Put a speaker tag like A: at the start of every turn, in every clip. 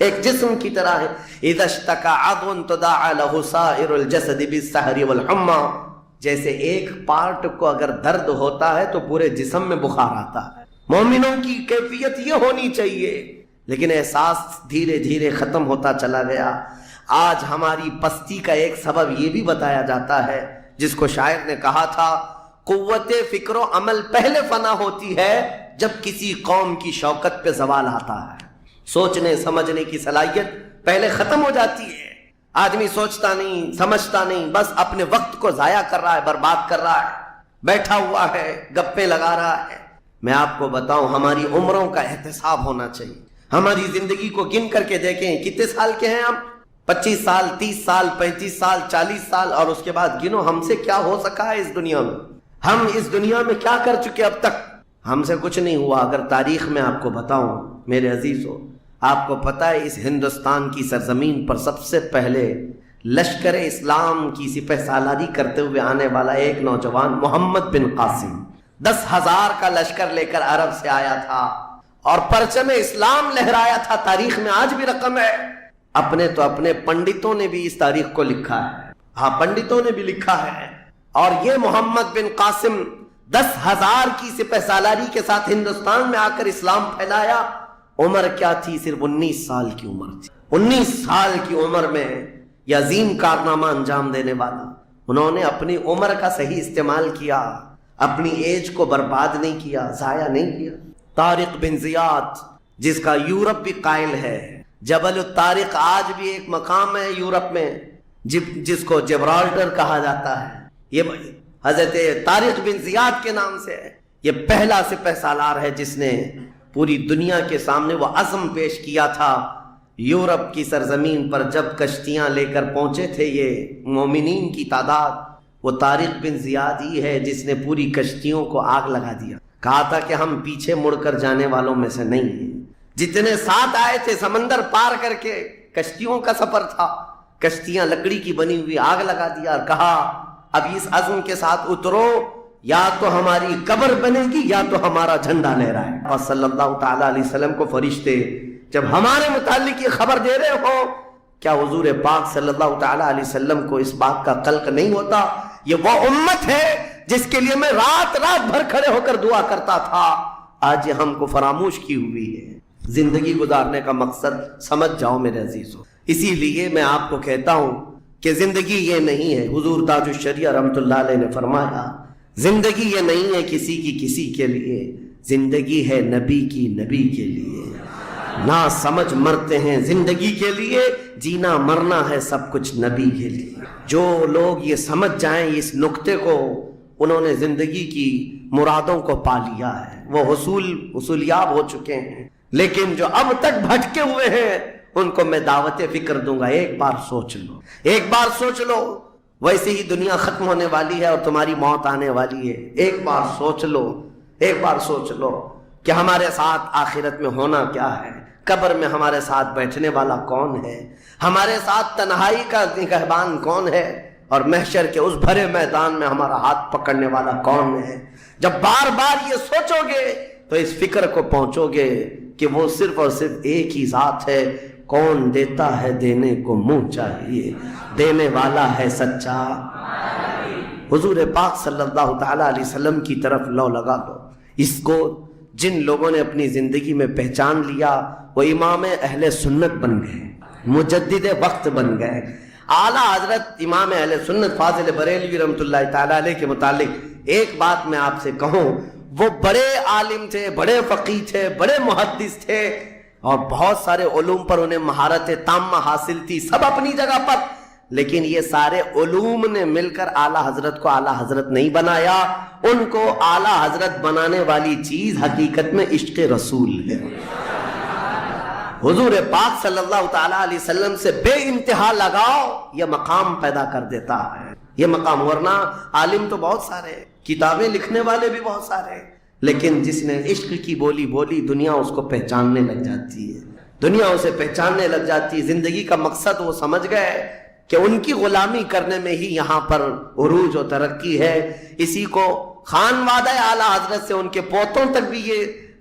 A: ایک جسم کی طرح ہے. اذا اشتکى عضو تداعى له سائر الجسد بالسهر والحمى، جیسے ایک پارٹ کو اگر درد ہوتا ہے تو پورے جسم میں بخار آتا ہے. مومنوں کی کیفیت یہ ہونی چاہیے، لیکن احساس دھیرے دھیرے ختم ہوتا چلا گیا. آج ہماری پستی کا ایک سبب یہ بھی بتایا جاتا ہے، جس کو شاعر نے کہا تھا، قوت فکر و عمل پہلے فنا ہوتی ہے جب کسی قوم کی شوکت پہ زوال آتا ہے. سوچنے سمجھنے کی صلاحیت پہلے ختم ہو جاتی ہے. آدمی سوچتا نہیں، سمجھتا نہیں، بس اپنے وقت کو ضائع کر رہا ہے، برباد کر رہا ہے، بیٹھا ہوا ہے، گپیں لگا رہا ہے. میں آپ کو بتاؤں، ہماری عمروں کا احتساب ہونا چاہیے. ہماری زندگی کو گن کر کے دیکھیں، کتنے سال کے ہیں ہم؟ 25 سال، 30 سال، 35 سال، 40 سال، اور اس کے بعد گنو ہم سے کیا ہو سکا ہے اس دنیا میں. ہم اس دنیا میں کیا کر چکے اب تک؟ ہم سے کچھ نہیں ہوا. اگر تاریخ میں آپ کو بتاؤں میرے عزیزو، آپ کو پتہ ہے اس ہندوستان کی سرزمین پر سب سے پہلے لشکر اسلام کی سپہ سالاری کرتے ہوئے آنے والا ایک نوجوان محمد بن قاسم 10,000 کا لشکر لے کر عرب سے آیا تھا اور پرچم اسلام لہرایا تھا. تاریخ میں آج بھی رقم ہے. اپنے پنڈتوں نے بھی اس تاریخ کو لکھا ہے. ہاں، پنڈتوں نے بھی لکھا ہے. اور یہ محمد بن قاسم 10,000 کی سپہ سالاری کے ساتھ ہندوستان میں آ کر اسلام پھیلایا. عمر کیا تھی؟ صرف 19 سال کی عمر تھی. 19 سال کی عمر میں یہ عظیم کارنامہ انجام دینے والا. انہوں نے اپنی عمر کا صحیح استعمال کیا، اپنی ایج کو برباد نہیں کیا، ضائع نہیں کیا. طارق بن زیاد، جس کا یورپ بھی قائل ہے، جبل الطارق آج بھی ایک مقام ہے یورپ میں جس کو جبرالٹر کہا جاتا ہے. یہ حضرت طارق بن زیاد کے نام سے ہے. یہ پہلا سپہ سالار ہے جس نے پوری دنیا کے سامنے وہ عزم پیش کیا تھا. یورپ کی سرزمین پر جب کشتیاں لے کر پہنچے تھے یہ مومنین کی تعداد، وہ طارق بن زیاد ہی ہے جس نے پوری کشتیوں کو آگ لگا دیا. کہا تھا کہ ہم پیچھے مڑ کر جانے والوں میں سے نہیں ہیں. جتنے ساتھ آئے تھے سمندر پار کر کے، کشتیوں کا سفر تھا، کشتیاں لکڑی کی بنی ہوئی، آگ لگا دیا اور کہا اب اس عزم کے ساتھ اترو، یا تو ہماری قبر بنے گی یا تو ہمارا جھنڈا لہرائے. اور صلی اللہ تعالی علیہ وسلم کو فرشتے جب ہمارے متعلق یہ خبر دے رہے ہو، کیا حضور پاک صلی اللہ تعالی علیہ وسلم کو اس بات کا قلق نہیں ہوتا؟ یہ وہ امت ہے جس کے لیے میں رات رات بھر کھڑے ہو کر دعا کرتا تھا. آج یہ ہم کو فراموش کی ہوئی ہے. زندگی گزارنے کا مقصد سمجھ جاؤ میرے عزیزو. اسی لیے میں آپ کو کہتا ہوں کہ زندگی یہ نہیں ہے. حضور تاج الشریعہ رحمۃ اللہ علیہ نے فرمایا، زندگی یہ نہیں ہے کسی کے لیے، زندگی ہے نبی کی نبی کے لیے. نہ سمجھ مرتے ہیں زندگی کے لیے، جینا مرنا ہے سب کچھ نبی کے لیے. جو لوگ یہ سمجھ جائیں اس نقطے کو، انہوں نے زندگی کی مرادوں کو پا لیا ہے، وہ حصولیاب ہو چکے ہیں. لیکن جو اب تک بھٹکے ہوئے ہیں ان کو میں دعوت فکر دوں گا. ایک بار سوچ لو، ایک بار سوچ لو. ویسے ہی دنیا ختم ہونے والی ہے اور تمہاری موت آنے والی ہے. ایک بار سوچ لو، ایک بار سوچ لو کہ ہمارے ساتھ آخرت میں ہونا کیا ہے. قبر میں ہمارے ساتھ بیٹھنے والا کون ہے؟ ہمارے ساتھ تنہائی کا نگہبان کون ہے؟ اور محشر کے اس بھرے میدان میں ہمارا ہاتھ پکڑنے والا کون ہے؟ جب بار بار یہ سوچو گے تو اس فکر کو پہنچو گے کہ وہ صرف اور صرف ایک ہی ذات ہے. کون دیتا ہے دینے کو منہ چاہیے، دینے والا ہے سچا. حضور پاک صلی اللہ تعالی علیہ وسلم کی طرف لو لگا دو. اس کو جن لوگوں نے اپنی زندگی میں پہچان لیا وہ امام اہل سنت بن گئے، مجدد وقت بن گئے. اعلیٰ حضرت امام اہل سنت فاضل بریلوی رحمۃ اللہ تعالی علیہ کے متعلق ایک بات میں آپ سے کہوں، وہ بڑے عالم تھے، بڑے فقیہ تھے، بڑے محدث تھے، اور بہت سارے علوم پر انہیں مہارت تامہ حاصل تھی، سب اپنی جگہ پر. لیکن یہ سارے علوم نے مل کر اعلیٰ حضرت کو اعلیٰ حضرت نہیں بنایا. ان کو اعلیٰ حضرت بنانے والی چیز حقیقت میں عشق رسول ہے. حضور پاک صلی اللہ تعالی علیہ وسلم سے بے انتہا لگاؤ، یہ مقام پیدا کر دیتا ہے. یہ مقام، ورنہ عالم تو بہت سارے، کتابیں لکھنے والے بھی بہت سارے، لیکن جس نے عشق کی بولی بولی دنیا اس کو پہچاننے لگ جاتی ہے، دنیا اسے پہچاننے لگ جاتی ہے. زندگی کا مقصد وہ سمجھ گئے کہ ان کی غلامی کرنے میں ہی یہاں پر عروج و ترقی ہے. اسی کو خان وعدہ اعلیٰ حضرت سے ان کے پوتوں تک بھی یہ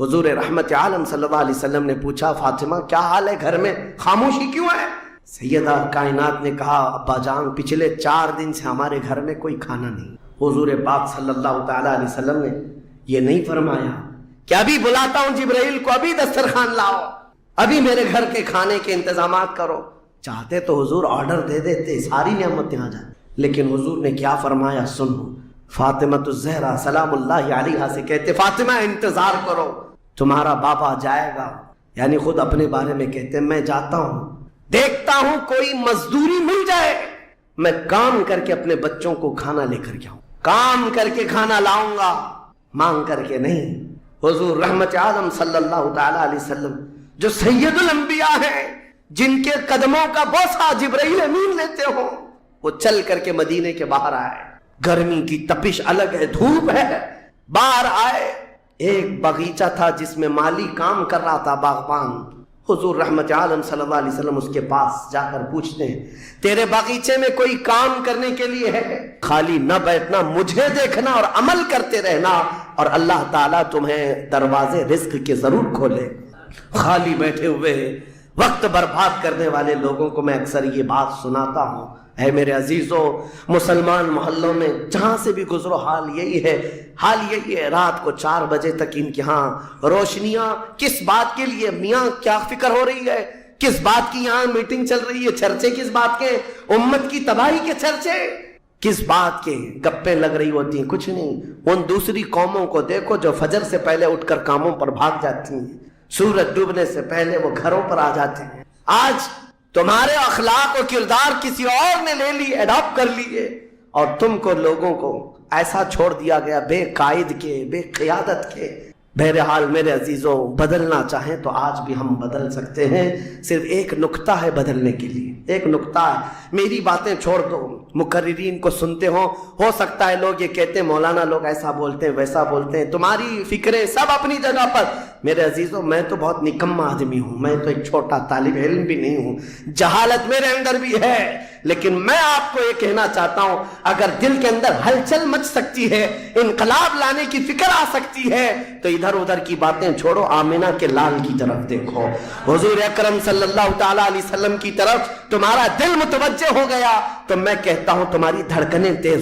A: حضور رحمت عالم صلی اللہ علیہ وسلم نے پوچھا فاطمہ کیا حال ہے، گھر میں خاموشی کیوں ہے؟ سیدہ کائنات نے کہا ابا جان پچھلے 4 دن سے ہمارے گھر میں کوئی کھانا نہیں۔ حضور پاک صلی اللہ تعالی علیہ وسلم نے یہ نہیں فرمایا کہ ابھی بلاتا ہوں جبرائیل کو، ابھی دسترخوان لاؤ، ابھی میرے گھر کے کھانے کے انتظامات کرو۔ چاہتے تو حضور آرڈر دے دیتے، ساری نعمتیں آ جائیں، لیکن حضور نے کیا فرمایا سنو۔ فاطمہ الزہرا سلام اللہ علیہا سے کہتے فاطمہ انتظار کرو، تمہارا بابا جائے گا، یعنی خود اپنے بارے میں کہتے میں جاتا ہوں، دیکھتا ہوں کوئی مزدوری مل جائے، میں کام کر کے اپنے بچوں کو کھانا لے کر جاؤں، کام کر کے کھانا لاؤں گا، مانگ کر کے نہیں۔ حضور رحمت عالم صلی اللہ تعالی علیہ وسلم جو سید الانبیاء ہیں، جن کے قدموں کا بوسہ جبرائیل امین لیتے ہو، وہ چل کر کے مدینے کے باہر آئے، گرمی کی تپش الگ ہے، دھوپ ہے، باہر آئے، ایک باغیچہ تھا جس میں مالی کام کر رہا تھا، باغبان۔ حضور رحمت عالم صلی اللہ علیہ وسلم اس کے پاس جا کر پوچھتے ہیں تیرے باغیچے میں کوئی کام کرنے کے لیے ہے؟ خالی نہ بیٹھنا، مجھے دیکھنا اور عمل کرتے رہنا، اور اللہ تعالیٰ تمہیں دروازے رزق کے ضرور کھولے۔ خالی بیٹھے ہوئے وقت برباد کرنے والے لوگوں کو میں اکثر یہ بات سناتا ہوں، اے میرے عزیزوں، مسلمان محلوں میں جہاں سے بھی گزرو حال یہی ہے، رات کو 4 بجے تک ان کے ہاں روشنیاں، کس بات کے لیے؟ میاں کیا فکر ہو رہی ہے، کس بات کی یہاں میٹنگ چل رہی ہے، چرچے کس بات کے؟ امت کی تباہی کے چرچے، کس بات کے گپیں لگ رہی ہوتی ہیں؟ کچھ نہیں۔ ان دوسری قوموں کو دیکھو جو فجر سے پہلے اٹھ کر کاموں پر بھاگ جاتی ہیں، سورج ڈوبنے سے پہلے وہ گھروں پر آ جاتے ہیں۔ آج تمہارے اخلاق و کردار کسی اور نے لے لی، ایڈاپٹ کر لیے، اور تم کو لوگوں کو ایسا چھوڑ دیا گیا بے قائد کے، بے قیادت کے۔ بہرحال میرے عزیزوں، بدلنا چاہیں تو آج بھی ہم بدل سکتے ہیں، صرف ایک نقطہ ہے بدلنے کے لیے، ایک نقطہ ہے۔ میری باتیں چھوڑ دو، مقررین کو سنتے ہو سکتا ہے لوگ یہ کہتے ہیں مولانا لوگ ایسا بولتے ہیں ویسا بولتے ہیں، تمہاری فکریں سب اپنی جگہ پر۔ میرے عزیزوں، میں تو بہت نکما آدمی ہوں، میں تو ایک چھوٹا طالب علم بھی نہیں ہوں، جہالت میرے اندر بھی ہے، لیکن میں آپ کو یہ کہنا چاہتا ہوں اگر دل کے اندر ہلچل مچ سکتی ہے، انقلاب لانے کی فکر آ سکتی ہے، تو ادھر ادھر کی باتیں چھوڑو، آمینہ کے لال کی طرف دیکھو، حضور اکرم صلی اللہ تعالی علیہ وسلم کی طرف تمہارا دل متوجہ ہو گیا تو میں کہتا ہوں تمہاری دھڑکنیں تیز